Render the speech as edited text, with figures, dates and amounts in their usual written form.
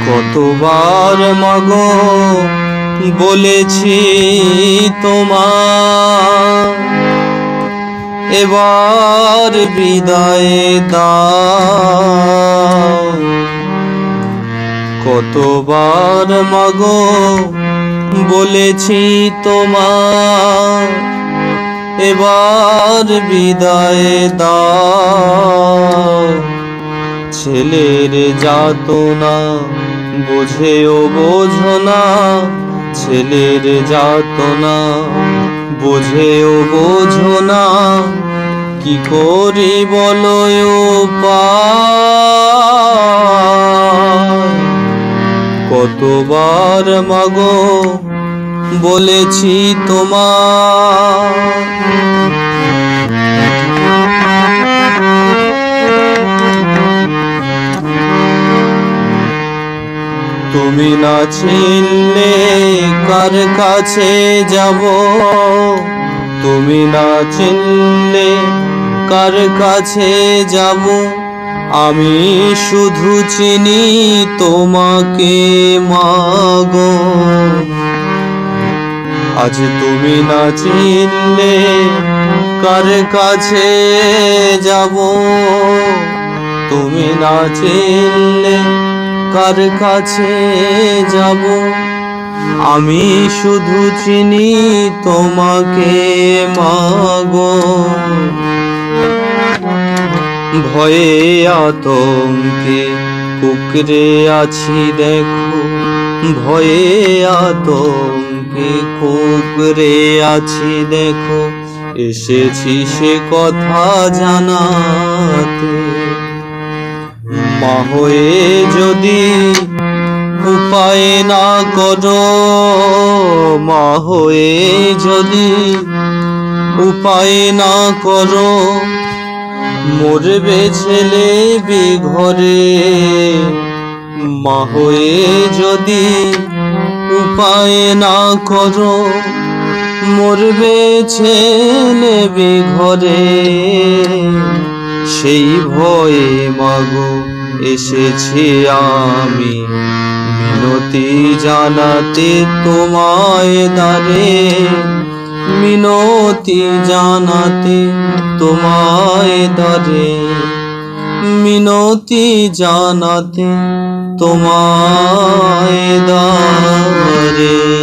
কতবার মাগো বলেছি তোমার, এবার বিদায় দাও। কতবার মাগো বলেছি তোমার, এবার বিদায় দাও। ছেলের যাতনা বোঝেও বোঝো না, ছেলের যাতনা বোঝেও বোঝো না, কি করি বলো উপায়। কতবার মাগো বলেছি তোমার, তুমি না চিনলে কার কাছে যাব, তুমি না চিনলে কার কাছে যাব। আমি শুধু চিনি তোমাকে মাগো। আজ তুমি না চিনলে কার কাছে যাব, তুমি না চিনলে কার কাছে যাব। আমি শুধু চিনি তোমাকে মাগো। ভয়ে আতঙ্কে কুকড়ে আছি দেখো, ভয়ে আতঙ্কে কুকড়ে আছি দেখো। এসেছি সে কথা জানাতে, মা হয়ে যদি উপায় না করো, মা হয়ে যদি উপায় না করো। মরবে ছেলে বেঘরে, মা হয়ে যদি উপায় না করো। মরবে ছেলে বেঘরে, সেই ভয়ে মাগো এসেছি আমি মিনতি জানাতে তোমায় দ্বারে, মিনতি জানাতে তোমায় দ্বারে, মিনতি জানাতে তোমায় দ্বারে।